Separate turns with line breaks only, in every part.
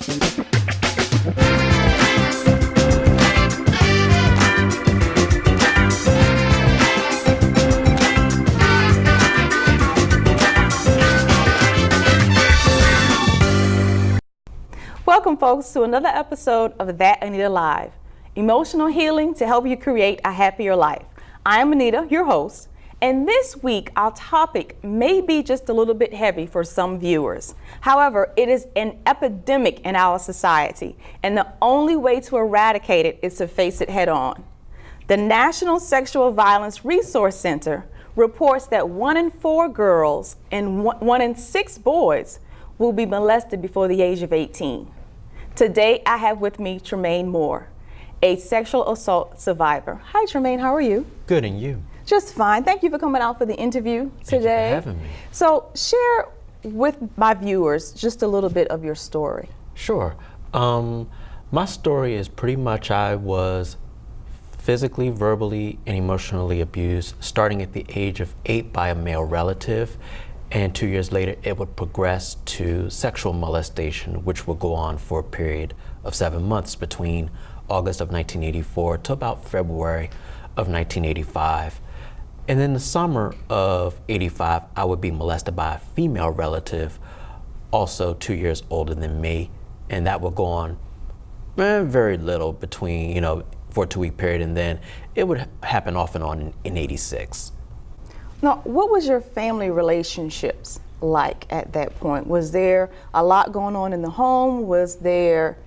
Welcome, folks, to another episode of That Anita Live, emotional healing to help you create a happier life. I am Anita, your host, and this week our topic may be just a little bit heavy for some viewers. However, it is an epidemic in our society, and the only way to eradicate it is to face it head on. The National Sexual Violence Resource Center reports that 1 in 4 girls and 1 in 6 boys will be molested before the age of 18. Today, I have with me Tremaine Moore, a sexual assault survivor. Hi, Tremaine, how are you?
Good, and you?
Just fine. Thank you for coming out for the interview today.
Thank you for having me.
So, share with my viewers just a little bit of your story.
Sure. My story is pretty much I was physically, verbally, and emotionally abused starting at the age of 8 by a male relative. And 2 years later, it would progress to sexual molestation, which would go on for a period of 7 months between August of 1984 to about February of 1985. And in the summer of 85, I would be molested by a female relative, also 2 years older than me. And that would go on very little between, for a 2-week period. And then it would happen off and on in 86.
Now, what was your family relationships like at that point? Was there a lot going on in the home? Was there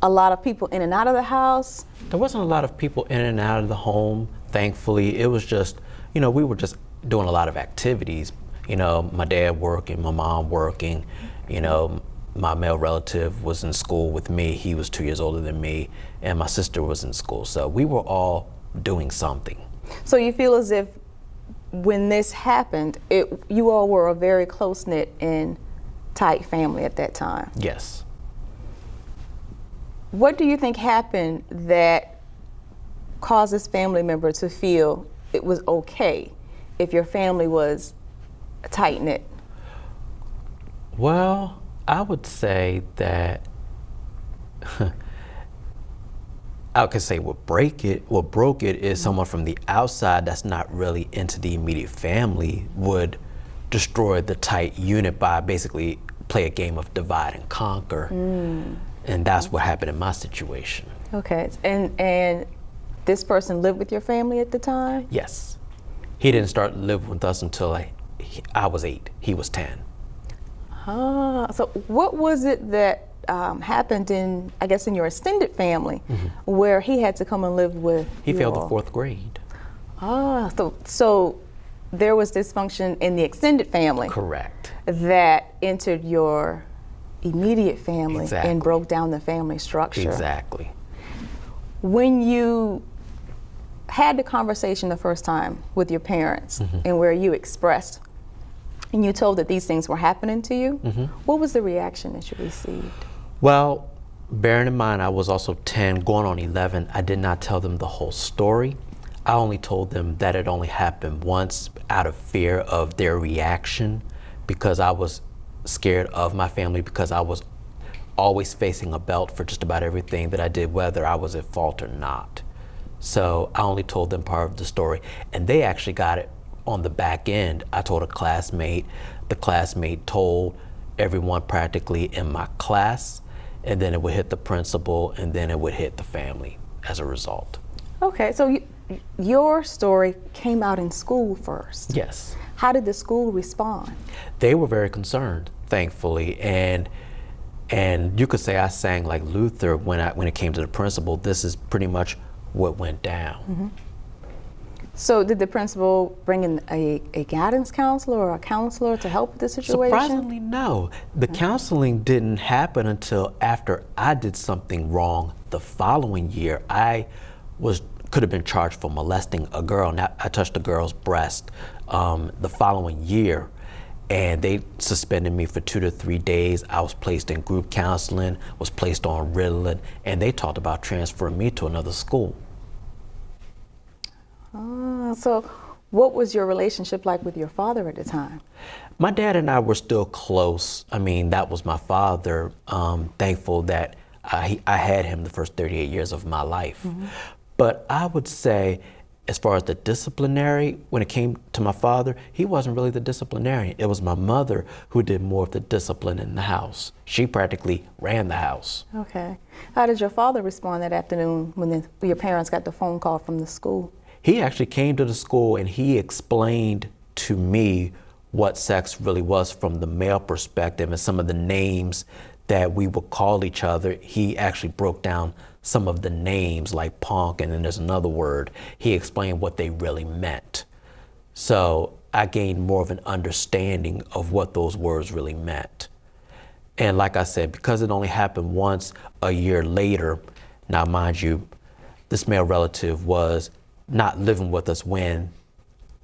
a lot of people in and out of the house?
There wasn't a lot of people in and out of the home, thankfully. It was just, we were just doing a lot of activities. My dad working, my mom working, my male relative was in school with me. He was 2 years older than me, and my sister was in school. So we were all doing something.
So you feel as if when this happened, you all were a very close-knit and tight family at that time.
Yes.
What do you think happened that caused this family member to feel it was okay if your family was tight-knit?
Well, I would say that I could say what broke it is someone from the outside that's not really into the immediate family would destroy the tight unit by basically play a game of divide and conquer. And that's what happened in my situation.
Okay, and this person lived with your family at the time?
Yes. He didn't start living with us until I was 8, he was 10.
So what was it that happened in your extended family where he had to come and live with
He
you
failed
all?
the 4th grade.
So there was dysfunction in the extended family.
Correct.
That entered your immediate family
Exactly.
and broke down the family structure.
Exactly.
When you had the conversation the first time with your parents and where you expressed and you told that these things were happening to you, what was the reaction that you received?
Well, bearing in mind I was also 10, going on 11, I did not tell them the whole story. I only told them that it only happened once out of fear of their reaction, because I was scared of my family, because I was always facing a belt for just about everything that I did, whether I was at fault or not. So I only told them part of the story, and they actually got it on the back end. I told a classmate, the classmate told everyone practically in my class, and then it would hit the principal, and then it would hit the family as a result.
Okay, so your story came out in school first.
Yes.
How did the school respond?
They were very concerned, thankfully, and you could say I sang like Luther when it came to the principal. This is pretty much what went down.
So did the principal bring in a guidance counselor or a counselor to help with the situation?
Surprisingly, no. The counseling didn't happen until after I did something wrong the following year. I could have been charged for molesting a girl. Now, I touched a girl's breast the following year, and they suspended me for 2 to 3 days. I was placed in group counseling, was placed on Ritalin, and they talked about transferring me to another school.
So What was your relationship like with your father at the time?
My dad and I were still close. I mean, that was my father. Thankful that I had him the first 38 years of my life. But I would say, as far as the disciplinary, when it came to my father, he wasn't really the disciplinarian. It was my mother who did more of the discipline in the house. She practically ran the house.
Okay. How did your father respond that afternoon when your parents got the phone call from the school?
He actually came to the school and he explained to me what sex really was from the male perspective and some of the names that we would call each other. He actually broke down some of the names like punk, and then there's another word. He explained what they really meant. So I gained more of an understanding of what those words really meant. And like I said, because it only happened once a year later, now mind you, this male relative was not living with us when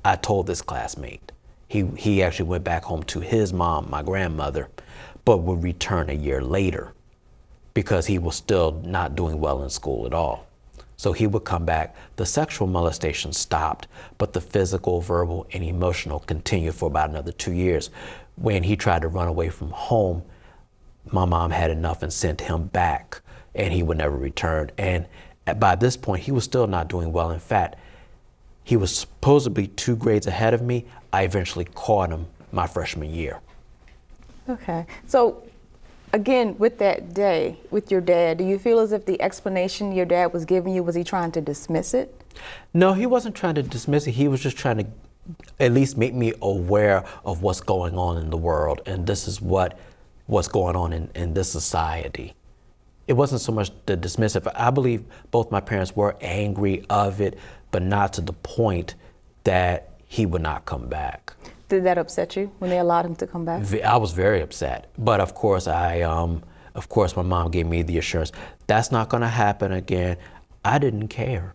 I told this classmate. He actually went back home to his mom, my grandmother, but would return a year later because he was still not doing well in school at all. So he would come back. The sexual molestation stopped, but the physical, verbal, and emotional continued for about another 2 years. When he tried to run away from home, my mom had enough and sent him back, and he would never return. And by this point, he was still not doing well. In fact, he was supposedly 2 grades ahead of me. I eventually caught him my freshman year.
Okay. So again, with that day, with your dad, do you feel as if the explanation your dad was giving you, was he trying to dismiss it?
No, he wasn't trying to dismiss it. He was just trying to at least make me aware of what's going on in the world. And this is what's going on in this society. It wasn't so much the dismissive. I believe both my parents were angry of it, but not to the point that he would not come back.
Did that upset you when they allowed him to come back?
I was very upset, but of course my mom gave me the assurance that's not going to happen again. I didn't care,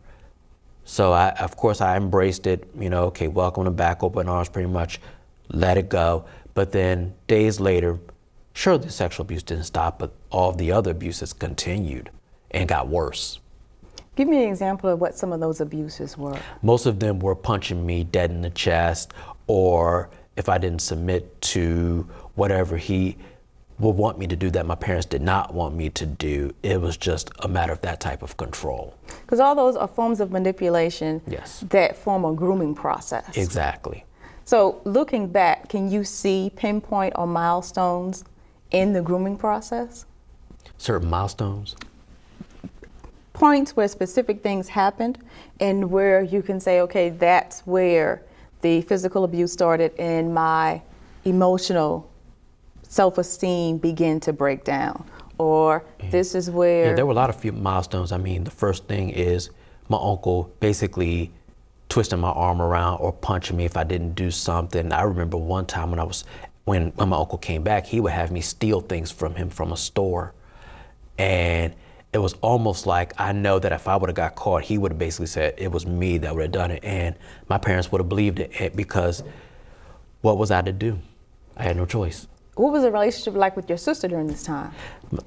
so of course I embraced it. You know, okay, welcome him back, open arms, pretty much, let it go. But then days later, sure, the sexual abuse didn't stop, but all the other abuses continued and got worse.
Give me an example of what some of those abuses were.
Most of them were punching me dead in the chest, or if I didn't submit to whatever he would want me to do that my parents did not want me to do, it was just a matter of that type of control.
Because all those are forms of manipulation.
Yes.
That form a grooming process.
Exactly.
So looking back, can you see pinpoint or milestones in the grooming process?
Certain milestones?
Points where specific things happened and where you can say, okay, that's where the physical abuse started and my emotional self-esteem began to break down. Or this is where...
Yeah, there were a lot of few milestones. I mean, the first thing is my uncle basically twisting my arm around or punching me if I didn't do something. I remember one time when my uncle came back, he would have me steal things from him from a store. And it was almost like I know that if I would have got caught, he would have basically said it was me that would have done it. And my parents would have believed it because what was I to do? I had no choice.
What was the relationship like with your sister during this time?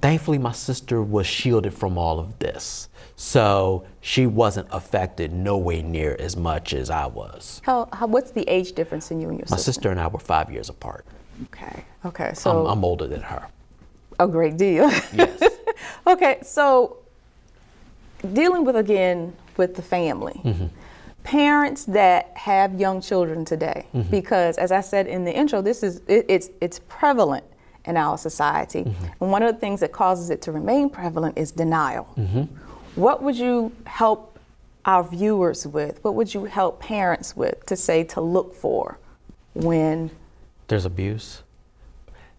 Thankfully, my sister was shielded from all of this. So she wasn't affected nowhere near as much as I was.
What's the age difference in you and your sister?
My sister and I were 5 years apart.
Okay, so
I'm older than her.
A great deal.
Yes.
Okay, so dealing with the family, parents that have young children today, because as I said in the intro, it's prevalent in our society. And one of the things that causes it to remain prevalent is denial. What would you help our viewers with? What would you help parents with to look for when
there's abuse?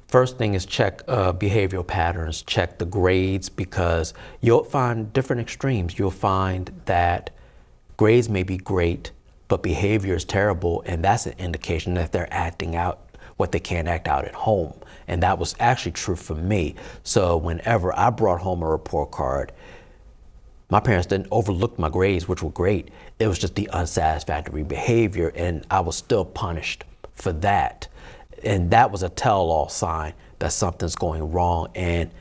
First thing is check behavioral patterns, check the grades, because you'll find different extremes. You'll find that grades may be great, but behavior is terrible, and that's an indication that they're acting out what they can't act out at home. And that was actually true for me. So whenever I brought home a report card, my parents didn't overlook my grades, which were great. It was just the unsatisfactory behavior, and I was still punished for that. And that was a tell-all sign that something's going wrong and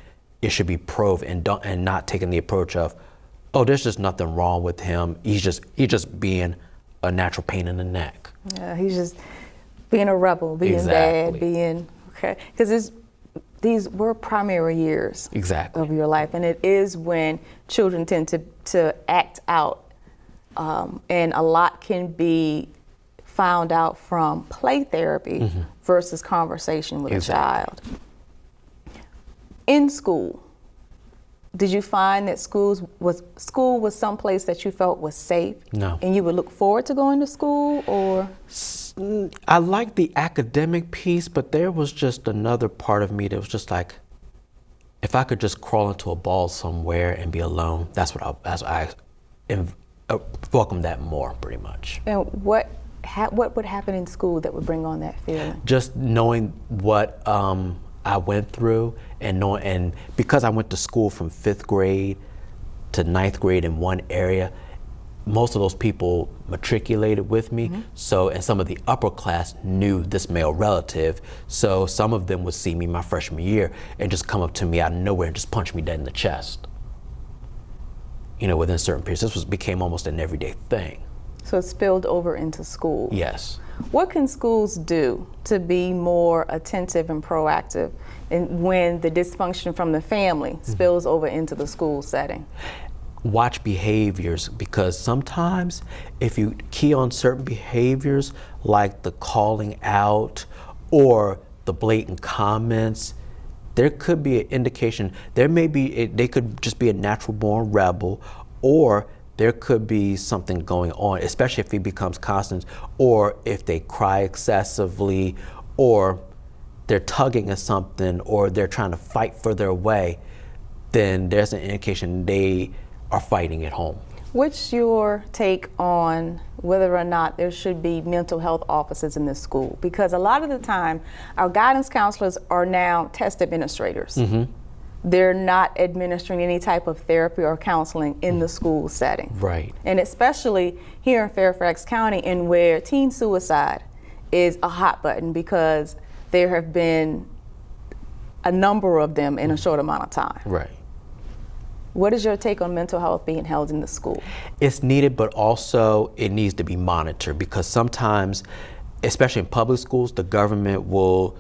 it should be probed, and not taking the approach of, oh, there's just nothing wrong with him. He's just being a natural pain in the neck.
Yeah, he's just being a rebel, being
Exactly.
bad, being okay. Because these were primary years
Exactly.
of your life, and it is when children tend to act out, and a lot can be found out from play therapy versus conversation with
Exactly.
a child. In school, did you find that school was someplace that you felt was safe?
No.
And you would look forward to going to school, or?
I like the academic piece, but there was just another part of me that was just like, if I could just crawl into a ball somewhere and be alone, that's what I welcome that more, pretty much.
And what would happen in school that would bring on that feeling?
Just knowing what I went through, and because I went to school from 5th grade to 9th grade in one area, most of those people matriculated with me. So, and some of the upper class knew this male relative. So some of them would see me my freshman year and just come up to me out of nowhere and just punch me dead in the chest. You know, within certain periods, this became almost an everyday thing.
So it spilled over into school.
Yes.
What can schools do to be more attentive and proactive when the dysfunction from the family spills over into the school setting?
Watch behaviors, because sometimes if you key on certain behaviors like the calling out or the blatant comments, there could be an indication. They could just be a natural born rebel, or there could be something going on, especially if it becomes constant, or if they cry excessively, or they're tugging at something, or they're trying to fight for their way, then there's an indication they are fighting at home.
What's your take on whether or not there should be mental health officers in this school? Because a lot of the time, our guidance counselors are now test administrators. They're not administering any type of therapy or counseling in the school setting.
Right.
And especially here in Fairfax County, and where teen suicide is a hot button, because there have been a number of them in a short amount of time.
Right.
What is your take on mental health being held in the school?
It's needed, but also it needs to be monitored, because sometimes, especially in public schools, the government will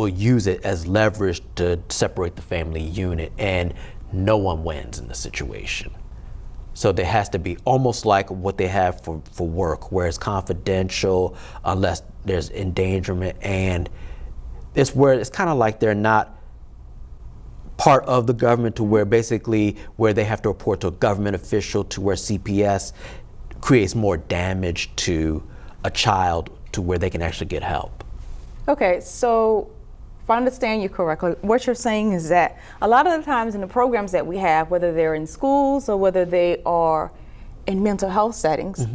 use it as leverage to separate the family unit, and no one wins in the situation. So there has to be almost like what they have for work, where it's confidential unless there's endangerment, and it's kind of like they're not part of the government, to where basically where they have to report to a government official, to where CPS creates more damage to a child to where they can actually get help.
Okay, so if I understand you correctly, what you're saying is that a lot of the times in the programs that we have, whether they're in schools or whether they are in mental health settings,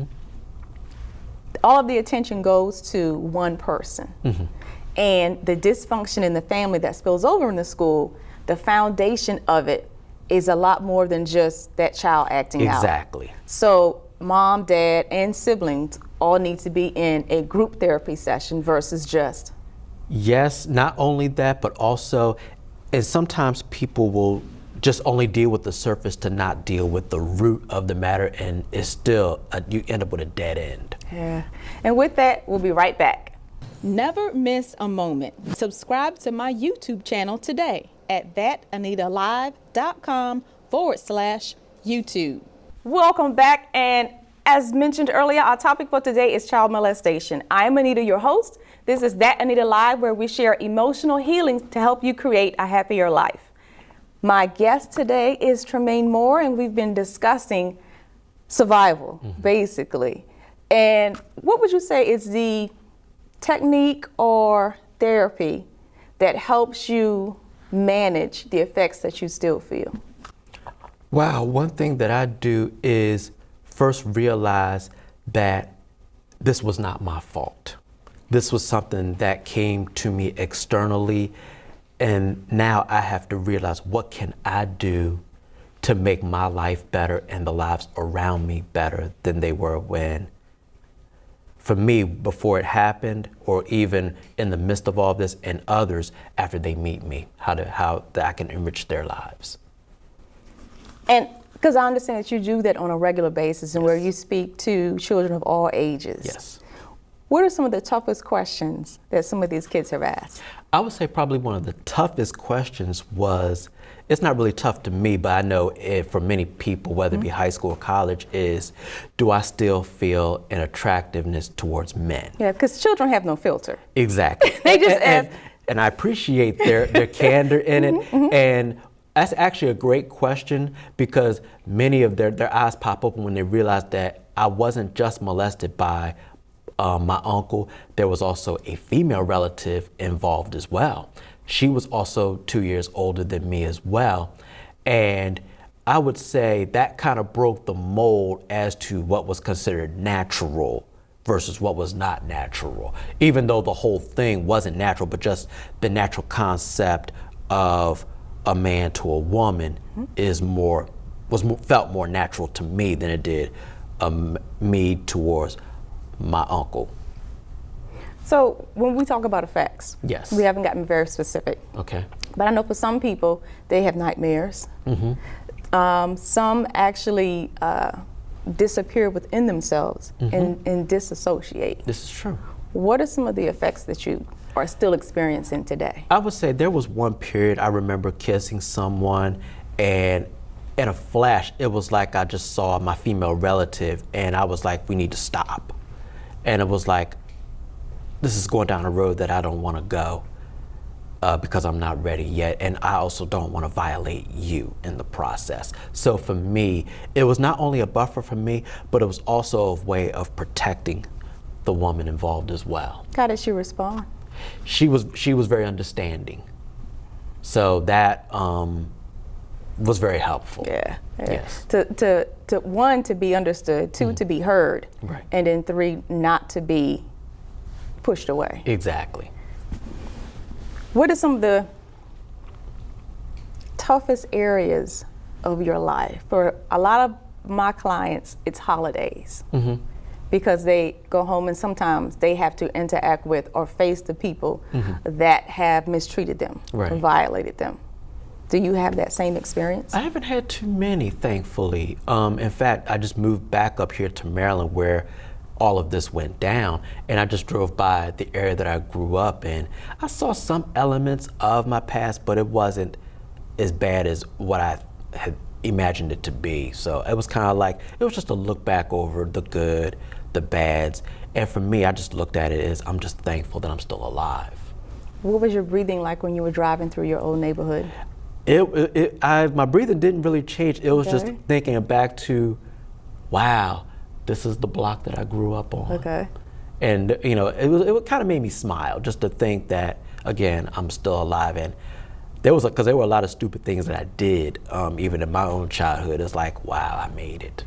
all of the attention goes to one person. And the dysfunction in the family that spills over in the school, the foundation of it is a lot more than just that child acting out.
Exactly.
So mom, dad, and siblings all need to be in a group therapy session versus just.
Yes, not only that, but also, and sometimes people will just only deal with the surface to not deal with the root of the matter, and it's still, you end up with a dead end.
Yeah. And with that, we'll be right back. Never miss a moment. Subscribe to my YouTube channel today at thatanitalive.com/YouTube. Welcome back, and as mentioned earlier, our topic for today is child molestation. I am Anita, your host. This is That Anita Live, where we share emotional healing to help you create a happier life. My guest today is Tremaine Moore, and we've been discussing survival, basically. And what would you say is the technique or therapy that helps you manage the effects that you still feel?
Wow, one thing that I do is first realize that this was not my fault. This was something that came to me externally, and now I have to realize, what can I do to make my life better and the lives around me better than they were when, for me, before it happened, or even in the midst of all this, and others after they meet me, how that I can enrich their lives.
And Because I understand that you do that on a regular basis and where you speak to children of all ages.
Yes.
What are some of the toughest questions that some of these kids have asked?
I would say probably one of the toughest questions was, it's not really tough to me, but I know it, for many people, whether it be high school or college, is, do I still feel an attractiveness towards men?
Yeah, because children have no filter.
Exactly.
They just
and I appreciate their candor in it. And that's actually a great question, because many of their eyes pop open when they realize that I wasn't just molested by my uncle. There was also a female relative involved as well. She was also 2 years older than me as well. And I would say that kind of broke the mold as to what was considered natural versus what was not natural, even though the whole thing wasn't natural, but just the natural concept of a man to a woman felt more natural to me than it did me towards my uncle.
So when we talk about effects,
Yes.
we haven't gotten very specific.
Okay.
But I know for some people, they have nightmares. Some actually disappear within themselves and disassociate.
This is true.
What are some of the effects that you are still experiencing today?
I would say there was one period I remember kissing someone, and in a flash, it was like I just saw my female relative, and I was like, we need to stop. And it was like, this is going down a road that I don't want to go because I'm not ready yet. And I also don't want to violate you in the process. So for me, it was not only a buffer for me, but it was also a way of protecting the woman involved as well.
How did she respond?
She was very understanding. So that was very helpful.
Yeah.
Yes.
To one, to be understood, two, to be heard,
Right.
and then three, not to be pushed away.
Exactly.
What are some of the toughest areas of your life? For a lot of my clients, it's holidays. Because they go home and sometimes they have to interact with or face the people that have mistreated them,
Right.
and violated them. Do you have that same experience?
I haven't had too many, thankfully. In fact, I just moved back up here to Maryland where all of this went down, and I just drove by the area that I grew up in. I saw some elements of my past, but it wasn't as bad as what I had imagined it to be. So it was kind of like, it was just a look back over the good, the bads, and for me, I just looked at it as, I'm just thankful that I'm still alive.
What was your breathing like when you were driving through your old neighborhood?
My breathing didn't really change. It was just
Okay.
thinking back to, wow, this is the block that I grew up on.
Okay.
And it kind of made me smile just to think that, again, I'm still alive. And because there were a lot of stupid things that I did, even in my own childhood. It's like, wow, I made it.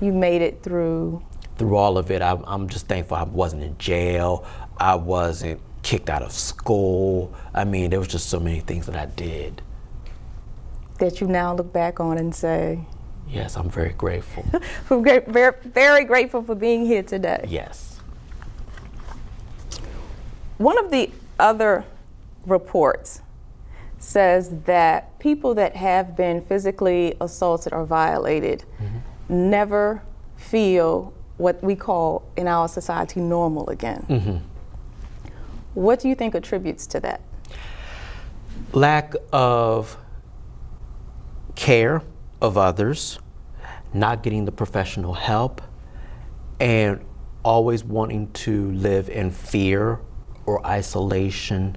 You made it through.
Through all of it, I'm just thankful I wasn't in jail. I wasn't kicked out of school. I mean, there was just so many things that I did.
That you now look back on and say,
Yes, I'm very grateful.
very, very grateful for being here today.
Yes.
One of the other reports says that people that have been physically assaulted or violated never feel what we call in our society normal again. What do you think attributes to that?
Lack of care of others, not getting the professional help, and always wanting to live in fear or isolation,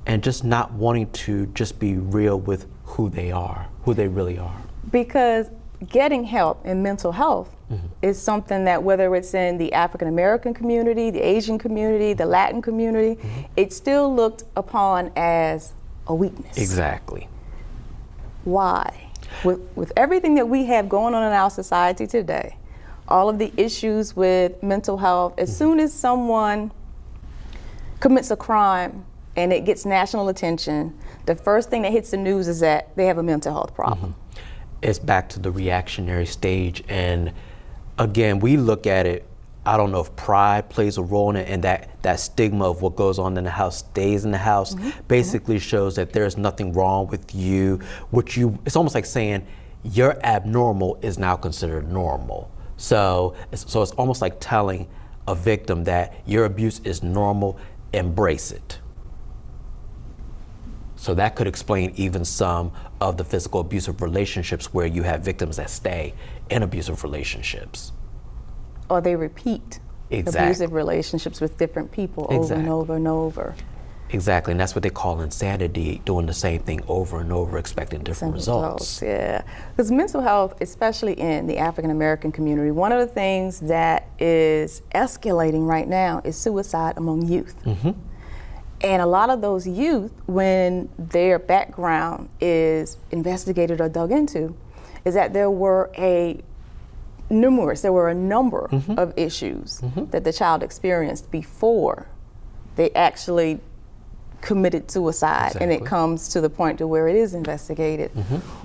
and just not wanting to just be real with who they are, who they really are.
Because getting help in mental health is something that, whether it's in the African American community, the Asian community, the Latin community, it's still looked upon as a weakness.
Exactly.
Why? With everything that we have going on in our society today, all of the issues with mental health, as soon as someone commits a crime and it gets national attention, the first thing that hits the news is that they have a mental health problem.
It's back to the reactionary stage, and again, we look at it, I don't know if pride plays a role in it, and that stigma of what goes on in the house stays in the house, basically shows that there's nothing wrong with you. It's almost like saying your abnormal is now considered normal. So it's almost like telling a victim that your abuse is normal, embrace it. So that could explain even some of the physical abusive relationships where you have victims that stay in abusive relationships.
Or they repeat abusive relationships with different people over and over and over.
Exactly, and that's what they call insanity, doing the same thing over and over, expecting different results.
Yeah, because mental health, especially in the African American community, one of the things that is escalating right now is suicide among youth. And a lot of those youth, when their background is investigated or dug into, is that there were a number of issues that the child experienced before they actually committed suicide, and it comes to the point to where it is investigated.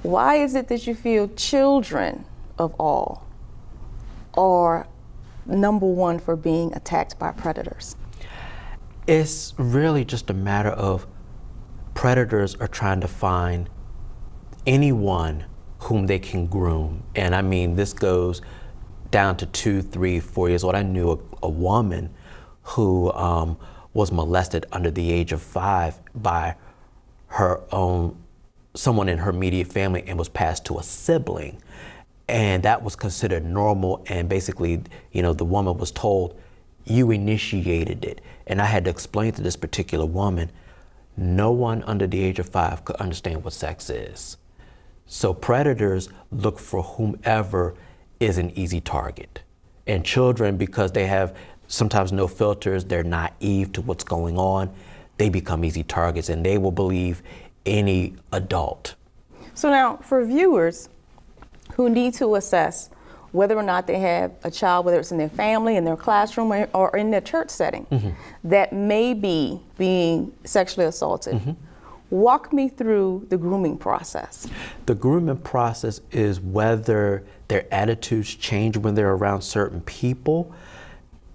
Why is it that you feel children of all are number one for being attacked by predators?
It's really just a matter of predators are trying to find anyone whom they can groom. And I mean, this goes down to 2, 3, 4 years old. I knew a woman who was molested under the age of 5 by someone in her immediate family, and was passed to a sibling. And that was considered normal. And basically, the woman was told, you initiated it. And I had to explain to this particular woman, no one under the age of 5 could understand what sex is. So predators look for whomever is an easy target. And children, because they have sometimes no filters, they're naive to what's going on, they become easy targets, and they will believe any adult.
So now, for viewers who need to assess whether or not they have a child, whether it's in their family, in their classroom, or in their church setting, that may be being sexually assaulted, walk me through the grooming process.
The grooming process is whether their attitudes change when they're around certain people.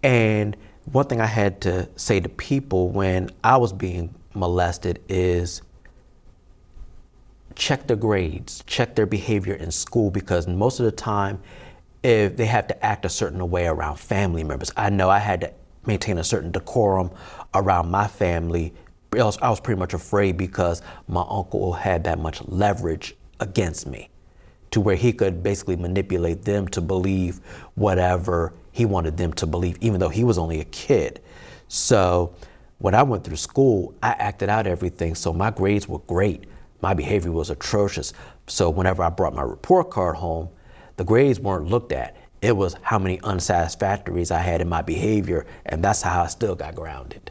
And one thing I had to say to people when I was being molested is check their grades, check their behavior in school, because most of the time, if they have to act a certain way around family members. I know I had to maintain a certain decorum around my family. Else I was pretty much afraid, because my uncle had that much leverage against me, to where he could basically manipulate them to believe whatever he wanted them to believe, even though he was only a kid. So when I went through school, I acted out everything. So my grades were great. My behavior was atrocious. So whenever I brought my report card home, the grades weren't looked at. It was how many unsatisfactories I had in my behavior, and that's how I still got grounded.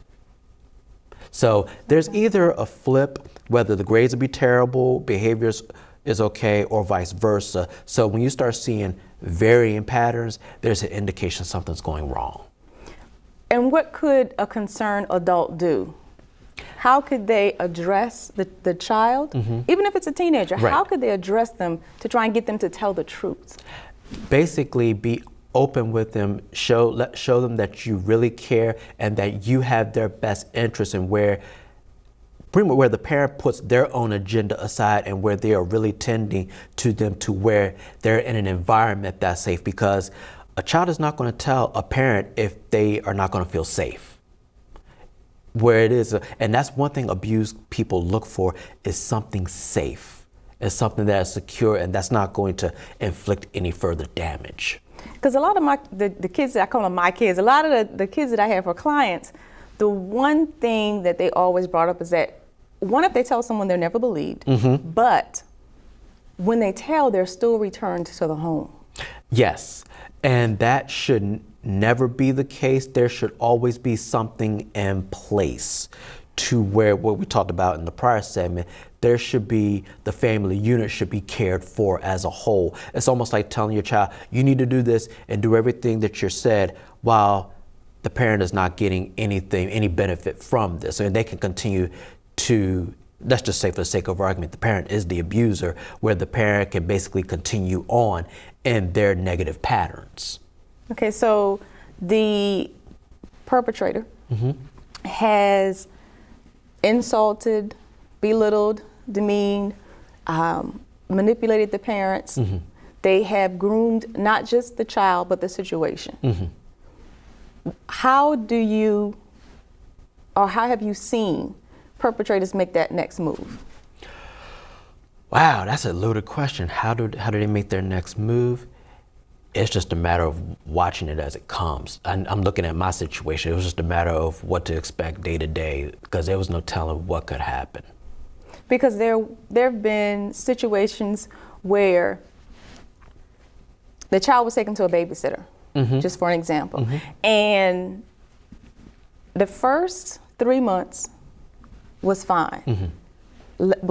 So there's either a flip, whether the grades will be terrible, behaviors is okay, or vice versa. So when you start seeing varying patterns, there's an indication something's going wrong.
And what could a concerned adult do? How could they address the child, even if it's a teenager?
Right.
How could they address them to try and get them to tell the truth?
Basically, be open with them, show them that you really care and that you have their best interest, and where the parent puts their own agenda aside, and where they are really tending to them, to where they're in an environment that's safe. Because a child is not going to tell a parent if they are not going to feel safe. Where it is, and that's one thing abused people look for, is something safe. It's something that is secure and that's not going to inflict any further damage.
Because a lot of the kids that I call them my kids, a lot of the kids that I have for clients, the one thing that they always brought up is that, one, if they tell someone, they're never believed, but when they tell, they're still returned to the home.
Yes, and that should never be the case. There should always be something in place to where, what we talked about in the prior segment, there should be, the family unit should be cared for as a whole. It's almost like telling your child, you need to do this and do everything that you're said, while the parent is not getting any benefit from this. And they can continue to, let's just say for the sake of argument, the parent is the abuser, where the parent can basically continue on in their negative patterns.
Okay, so the perpetrator has insulted, belittled, demeaned, manipulated the parents. They have groomed not just the child, but the situation. How do you, or how have you seen perpetrators make that next move?
Wow, that's a loaded question. How do they make their next move? It's just a matter of watching it as it comes. I'm looking at my situation. It was just a matter of what to expect day to day, because there was no telling what could happen.
Because there have been situations where the child was taken to a babysitter, just for an example, and the first 3 months was fine.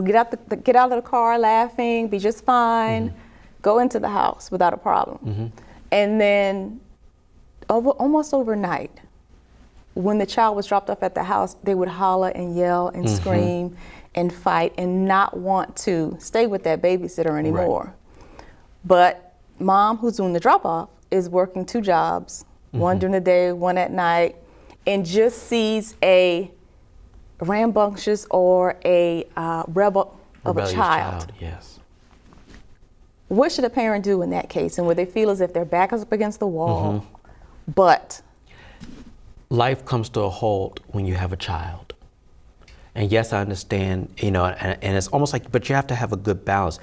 Get out of the car laughing, be just fine, go into the house without a problem. And then almost overnight, when the child was dropped off at the house, they would holler and yell and scream and fight and not want to stay with that babysitter anymore. Right. But mom, who's doing the drop-off, is working 2 jobs, one during the day, one at night, and just sees a rambunctious or a rebel of a child.
Yes.
What should a parent do in that case, and where they feel as if their back is up against the wall, but
life comes to a halt when you have a child? And yes, I understand, and it's almost like, but you have to have a good balance.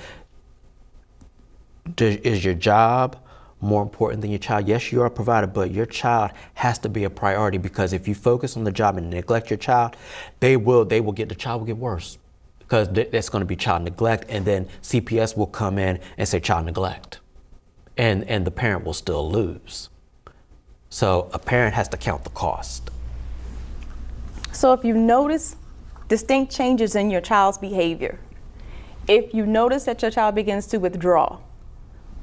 Is your job more important than your child? Yes, you are a provider, but your child has to be a priority, because if you focus on the job and neglect your child, the child will get worse, because that's going to be child neglect, and then CPS will come in and say child neglect, and the parent will still lose. So a parent has to count the cost.
So if you notice distinct changes in your child's behavior, if you notice that your child begins to withdraw,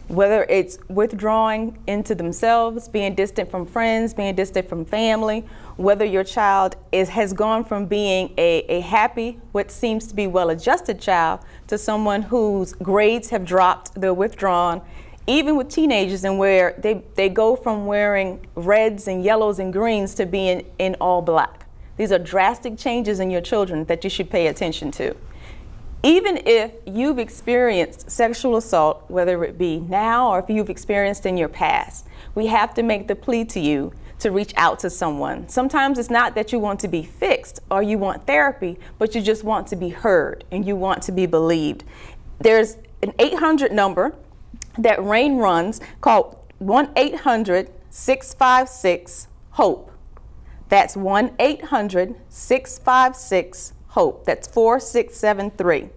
whether it's withdrawing into themselves, being distant from friends, being distant from family, whether your child has gone from being a happy, what seems to be well-adjusted child, to someone whose grades have dropped, they're withdrawn, even with teenagers, and where they go from wearing reds and yellows and greens to being in all black. These are drastic changes in your children that you should pay attention to. Even if you've experienced sexual assault, whether it be now or if you've experienced in your past, we have to make the plea to you to reach out to someone. Sometimes it's not that you want to be fixed or you want therapy, but you just want to be heard and you want to be believed. There's an 800 number that RAINN runs called 1-800-656-HOPE. That's 1-800-656-HOPE. That's 4673.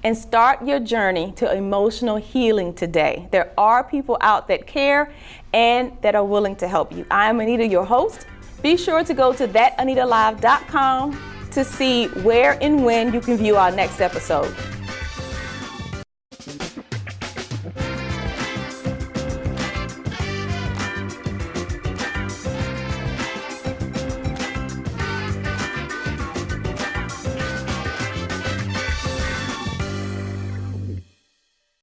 And start your journey to emotional healing today. There are people out that care and that are willing to help you. I'm Anita, your host. Be sure to go to thatanitalive.com to see where and when you can view our next episode.